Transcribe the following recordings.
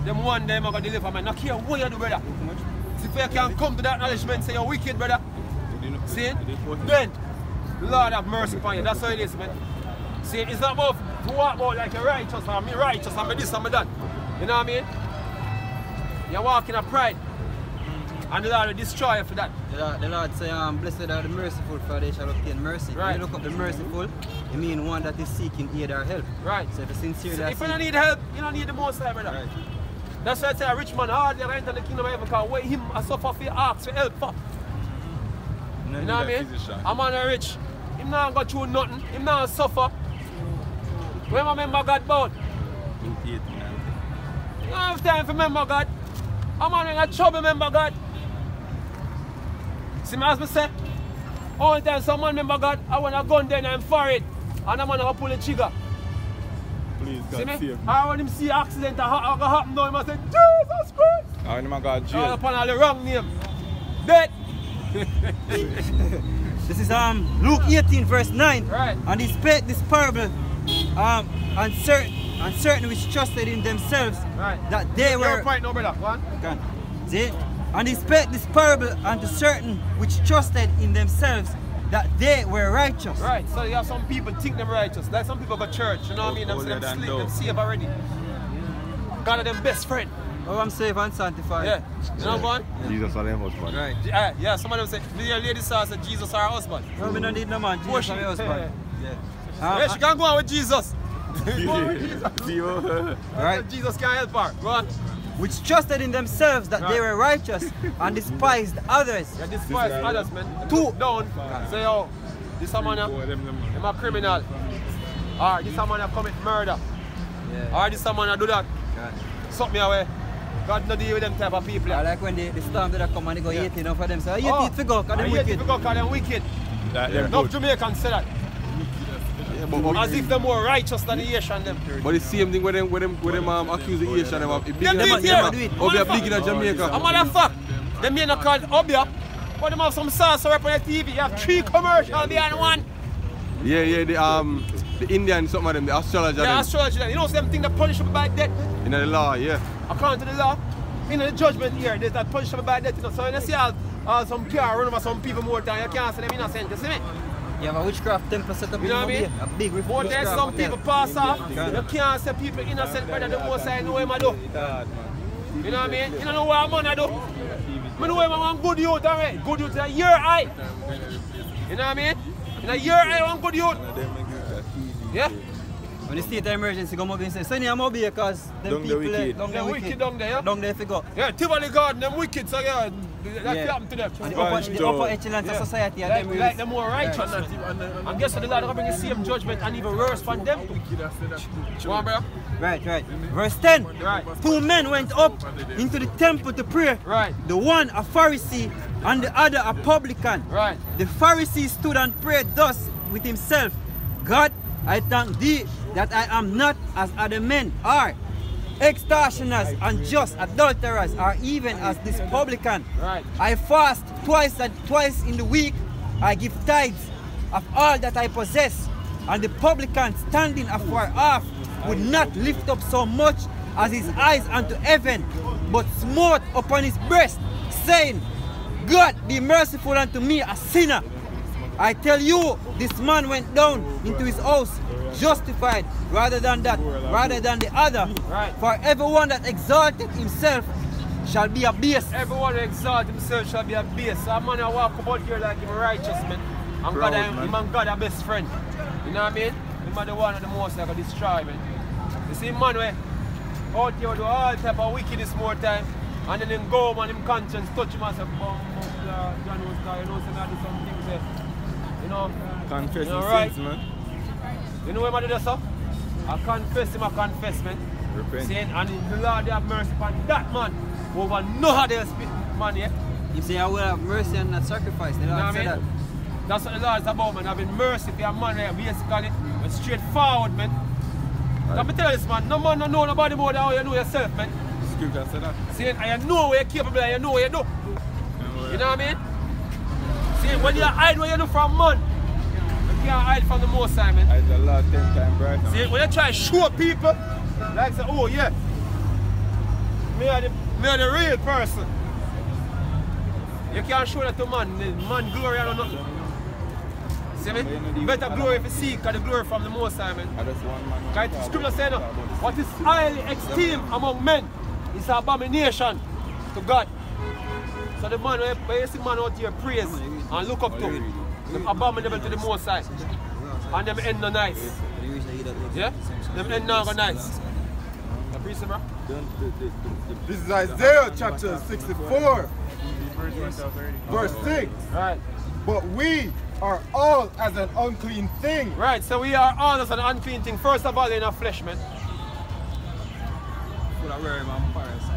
them one day I'm going to deliver, man. Not care what you do, brother. See if you can come to that acknowledgement, say you're wicked, brother. See it? Then, Lord have mercy upon you. That's how it is, man. See, it's not about to walk about like you're righteous, and me righteous, and me this and me that. You know what I mean? You're walking in pride. And the Lord will destroy you for that. The Lord say, blessed are the merciful, for they shall obtain mercy. Right. When you look up the merciful, you mean one that is seeking aid or help. Right. So the sincere so if you don't need help, you don't need the Most High, brother. Right. That's why I say a rich man hardly enter the kingdom of heaven, because where him I suffer for ask for help for. You know what I mean? A man a rich. Him not go through nothing. Him not suffer. When I remember God about? You don't have time to remember God. A man in a trouble remember God. See me as I say, all the time someone remember God, I want a gun then I'm for it. And I'm gonna pull the trigger. Please, God, see me? save me. I want him see an accident that happen now, him I say, Jesus Christ! I want him to go to jail. All upon all the wrong name. Dead! This is Luke 18 verse 9. Right. And he spake this parable and certain which trusted in themselves that they were... Your point, no brother. Go on. See? And he spake this parable unto certain which trusted in themselves that they were righteous. Right, so you have some people think them righteous. Like some people go to church, you know what I mean? Them sleep, them safe already. God of them best friend. Oh, I'm safe and sanctified. Yeah. You know what? Jesus are their husband. Right. Yeah, some of them say, your lady saw said Jesus are her husband. No, we don't need no man. Jesus are my husband. Yeah, she can go on with Jesus. Go on with Jesus. Right. Jesus can help her. Go on. Which trusted in themselves that they were righteous and despised others. Yeah, despised others, man. Two down. Say, oh, this man, I'm a criminal. Or this man commit murder. Or this man do that. Suck me away. God no deal with them type of people. I like when the storm that come and they go 18 for them. So you eat for go, because they're wicked. Because they're wicked. No Jamaicans say that. As if they're more righteous than the Asian them. But the same thing with them accuse the Asian them of them do it here. Obia big in Jamaica. A matter of fact, them men are called Obia, but them have some sorcerer up on the TV. You have 3 commercials behind one. Yeah, the Indian, some of them, the astrologer. Yeah, astrologer. You know them thing that punishable by death? In the law, yeah. According to the law, in the judgment here, there's that punishable by death. You know? So when you see some car run over some people more time, you can't say them innocent, you see me? You have a witchcraft temple set up, you know what I mean? A big witchcraft. But there's some people pass off, you can't say people innocent, brother, the most I know him I do. You know what I mean? You don't know what I'm do. I know him I want good youth, alright? Good youth in a year eye. You know what I mean? In a year I want good youth. Yeah? When the state of emergency come up and say, Sonny, I'm up here because them people they're wicked down there, yeah? Down there if you go. Yeah, Tivoli Garden, them wicked, so yeah, that happened to them. And the upper echelons of society like, like them more righteous. And guess what, the Lord will bring the same judgment and even worse from them too. Go on, bro. Right. Verse 10. Right. 2 men went up into the temple to pray. Right. The one a Pharisee and the other a publican. Right. The Pharisee stood and prayed thus with himself, God, I thank thee that I am not as other men are, extortioners, unjust, adulterers, or even as this publican. Right. I fast twice in the week. I give tithes of all that I possess. And the publican, standing afar off, would not lift up so much as his eyes unto heaven, but smote upon his breast, saying, God, be merciful unto me, a sinner. I tell you, this man went down into his house justified rather than the other. Right. For everyone that exalted himself shall be abased. Everyone who exalts himself shall be abased. So a man who walk about here like him righteous, man. And God, him and God are best friend. You know what I mean? Him are the one of the most that can destroy, man. You see, man, we out here do all type of wickedness more time. And then him go home and him conscience touch him and say, John was car, you know, so I do some things there. You know? Confess you know, his right? sins, man. You know what I do that, sir? I confess him, I confess, man. Repent. Saying, and the Lord have mercy upon that man over no other else, man, yeah? You say, I will have mercy and not sacrifice. The Lord said that. That's what the Lord is about, man. Having mercy for your man, right? Basically, but straightforward, man. Right. Let me tell you this, man. No man don't know nobody more than how you know yourself, man. Scripture said that. See, and you know what you're capable of, you know what you do. You know what I mean? See, when you hide what you do from man, you can't hide from the Most High, man. It's a lot 10 times brighter. See, when you try to show people, like say, oh yeah, me are the real person. You can't show that to man. The man glory or nothing. See me? You better glory if you seek, because the glory from the Most High, man. Because the scripture says, what is highly esteemed among men is an abomination to God. So the man, when you see man out here praise and look up to, them abominable to the Most High. And them end no nice. Yeah? Them end not go nice. You preach it, bro? This is Isaiah chapter 64, verse 6. Right. But we are all as an unclean thing. Right, so we are all as an unclean thing. First of all, in our flesh, man.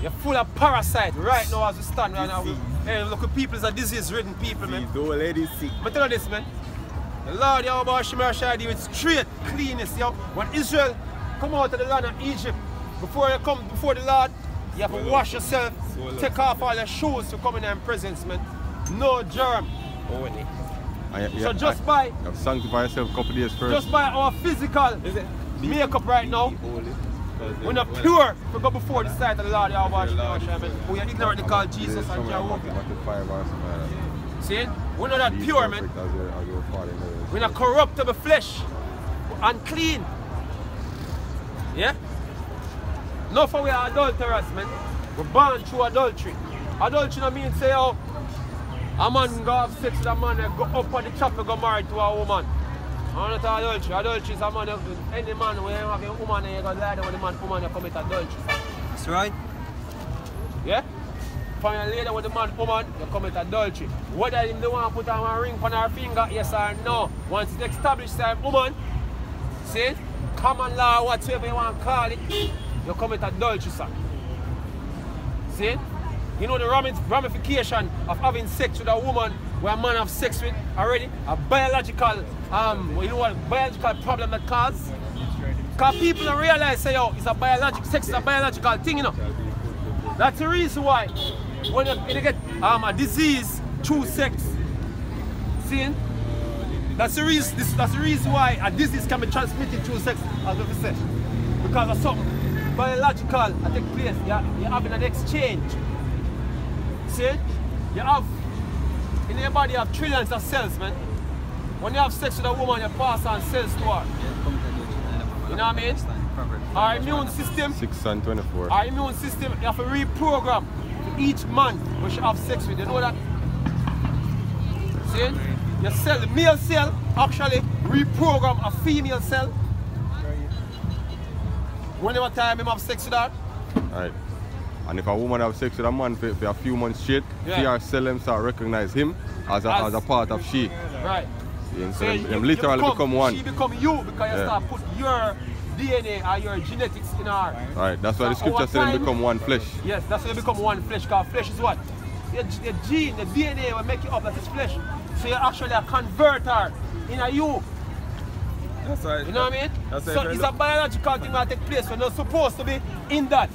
You're full of parasite right now as we stand right now. Hey, look at people, is a disease-ridden people, man. The old lady sick. But tell you this, man. The Lord Yahweh Shemar shall deal with straight cleanness, yo. When Israel come out of the land of Egypt, before you come before the Lord, you have to wash yourself, take off all your shoes to come in their presence, man. No germ. Only. So just by You have sanctify yourself a couple days first. just by our physical makeup right now, we're not pure to go before the sight of the Lord Yahweh Shemar shall, man. We are ignorantly called Jesus and Jehovah. See? We're not that pure, man. We're not corruptible flesh. We're unclean. Yeah? No, for we are adulterers, man. We're born through adultery. Adultery don't mean say, oh, a man go have sex with a man and go up on the chapel go married to a woman. I'm not adultery. Adultery is a man, any man when you have a woman and you go lie down with the man, woman, you commit adultery. That's right. Yeah? If you lay with the man, woman, you commit adultery. Whether him the one put on a ring on her finger, yes or no. Once it's established that woman, see, common law, whatever you want to call it, you commit adultery, son. See? You know the ramification of having sex with a woman where a man have sex with already? A biological, you know what biological problem that causes? Because people don't realize, say, yo, it's a biological, sex is a biological thing, you know. That's the reason why when you get a disease through sex, see? That's the reason why a disease can be transmitted through sex, as we said. Because of something biological that takes place. You're having an exchange. See? You have, in your body you have trillions of cells, man. When you have sex with a woman, you pass on cells to her. You know what I mean? Our immune system, 6 and 24. Our immune system, you have to reprogram each man we should have sex with. You know that? See? Your cell, the male cell, actually reprogram a female cell. Whenever time him have sex with her. Right. And if a woman have sex with a man for a few months straight, her cell them start recognize him as a part of she. Right. Yeah, so them literally become one. She become you because you start put your DNA or your genetics in her. Right, that's why the scripture says them become one flesh. Yes, that's why they become one flesh, because flesh is what? Your gene, the DNA will make you up, that is flesh. So you're actually a converter in a you. That's right. You know what I mean? So it's a biological thing that takes place when you're supposed to be in that.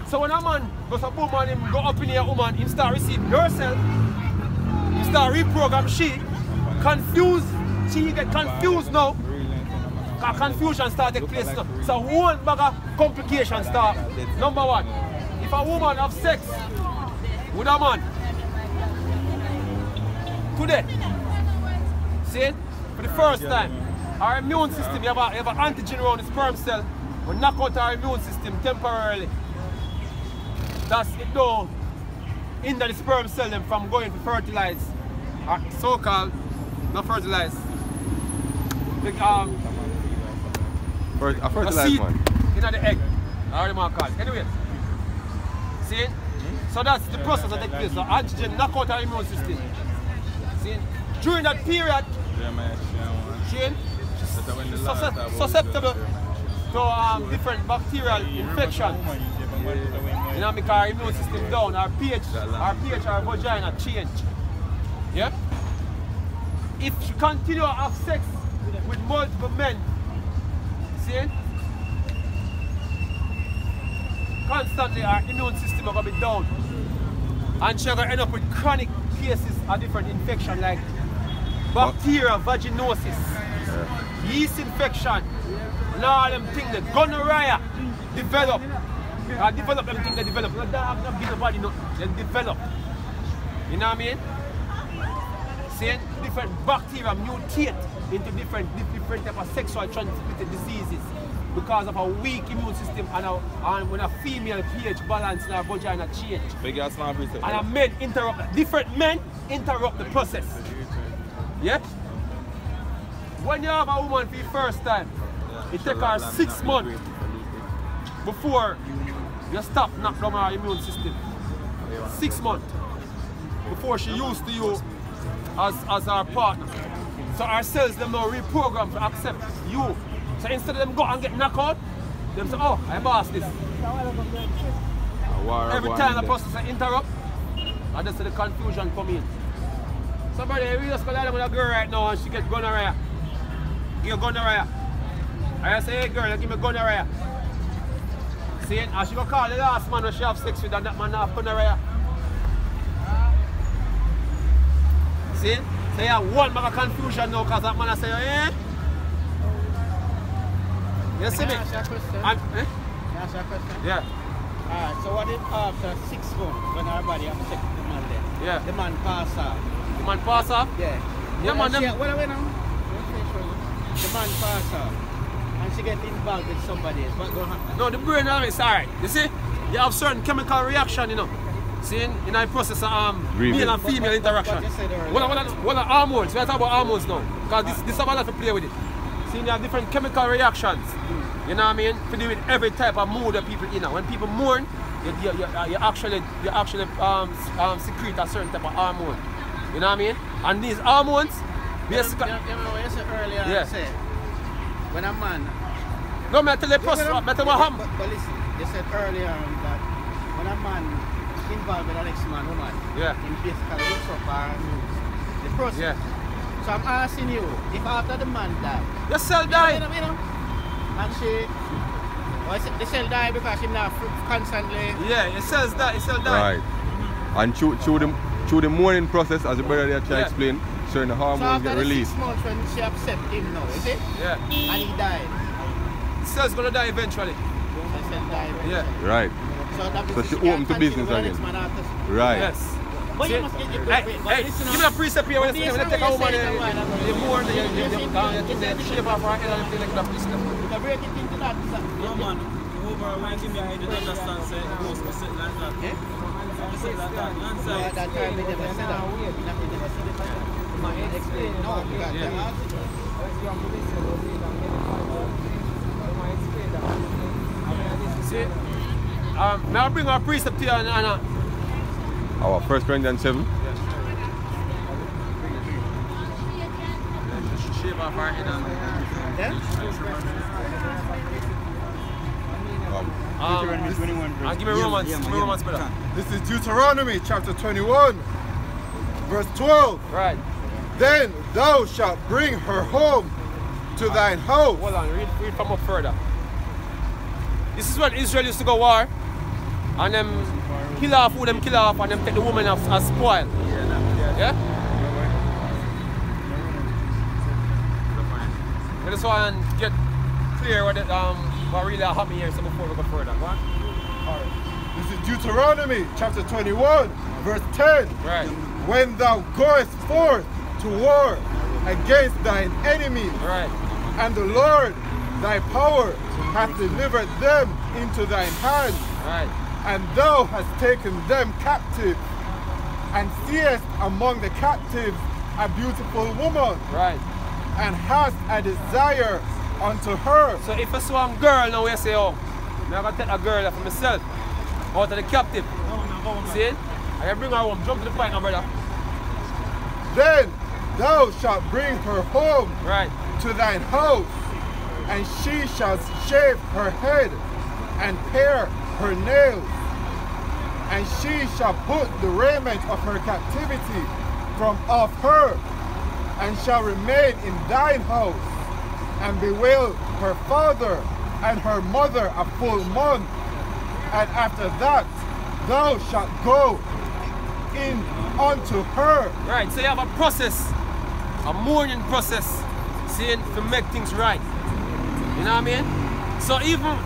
So when a man goes a woman, him go up in your woman, him start receiving yourself, he start reprogram she, confused, she get confused now. Confusion start take place now. So one bag of complications start. Number one, if a woman have sex with a man today, see, for the first time, our immune system, you have an antigen around the sperm cell, we knock out our immune system temporarily. That's it don't hinder the sperm cell them from going to fertilize, or so-called, not fertilize, a fertilized one. In the egg. I already want to call it. Anyway. See? So that's the process that takes place. So antigen knock out our immune system. See? During that period, she's susceptible to different bacterial infection. You know, because our immune system down, our pH, our vagina change. Yeah? If she continue to have sex with multiple men, see? Constantly our immune system is going to be down. And she's going to end up with chronic cases of different infections like bacterial vaginosis, yeast infection, and all them things, the gonorrhea develop. Develop everything they develop. Not that not build a body, no. They develop. You know what I mean? Saying different bacteria mutate into different type of sexual transmitted diseases because of a weak immune system and when a female pH balance in her vagina change. And a men different men interrupt the process. Yeah? When you have a woman for the first time, it takes her 6 months before you stop knock down her immune system. 6 months before she used to you as our partner. So our cells them now reprogram to accept you. So instead of them go and get knocked out, them say, oh, I boss this. Every time the process interrupt, and that's the confusion come in. Somebody we just go down with a girl right now and she get gonorrhea. Give her gonorrhea. I say, hey girl, give me gonorrhea. See, and she go call the last man when she have sex with and that man have gonorrhea. See? So you have one bag of confusion now because that man say, eh? You see me? Can I ask you a question? And, Can I ask you a question? Yeah. Alright, so what if after 6 months when our body have sex with the man then? Yeah. The man pass off. The man pass off? Yeah. Yeah, man. What are we now? The man pass off. And she get involved with somebody else. What going to happen? No, the brain is alright. You see? You have certain chemical reaction, you know. See, in the process of male and female interaction. What are hormones? We are talking about hormones now. Because this have a lot to play with it. See, you have different chemical reactions. You know what I mean? To do with every type of mood that people in. When people mourn, you actually secrete a certain type of hormone. You know what I mean? And these hormones, basically. You remember what you said earlier? Yeah. Say, when a man. No, I tell you what happened. But listen, you said earlier that when a man involved with an ex-man woman, yeah, in basically looks up her the process. Yeah. So I'm asking you, if after the man died, the cell died, you know, and she, the cell died because she not constantly. Yeah, the cells died. The cell died. Right. And through the mourning process, as the brother there tried to explain, certain hormones get released. So after 6 months when she accept him now, is it? Yeah. And he died. The cell's gonna die eventually. The cell died eventually. Yeah. Right. So she open to business again. Right. Yes. But you must get your hey, give me a precept here when they take a woman, they mourn, they shave off her head and everything like that. You break it into that. No man, over when you make it understand, say, it goes to sit like that. Yeah? Sit like that. You understand? At that time, they never said that. They never said it. Explain. No, you got to see, may I bring our precept here and our 1 Corinthians 7. Shave off our head and Deuteronomy 21 give me Romans, brother. This is Deuteronomy chapter 21, verse 12. Right. Then thou shalt bring her home to thine house. Hold on, read from up further. This is when Israel used to go war, and them kill off who them kill off, and them take the woman as spoil. Yeah? I just want to get clear what really happened here so before we go further. Go on. This is Deuteronomy chapter 21, verse 10. Right. When thou goest forth to war against thine enemies, right, and the Lord thy power hath delivered them into thine hand, right, and thou hast taken them captive, and seest among the captives a beautiful woman, right, and hast a desire unto her. So if I saw a girl now, we say, oh, I'm going to take a girl for myself, out of the captive. See? I can bring her home, jump to the point now, brother. Then thou shalt bring her home, right, to thine house, and she shall shave her head and pare her nails, and she shall put the raiment of her captivity from off her, and shall remain in thine house, and bewail her father and her mother a full month, and after that thou shalt go in unto her. Right, so you have a process, a mourning process, saying to make things right. You know what I mean? So even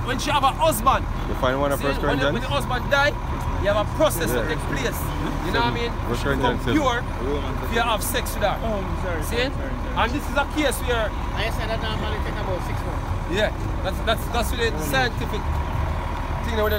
when she have a husband, you find one of 1 Corinthians? When the husband die, you have a process that takes place. You know what I mean? She become pure if you have sex with her. Oh, sorry. See? And this is a case where I said that normally take about 6 months. yeah, that's the scientific thing that we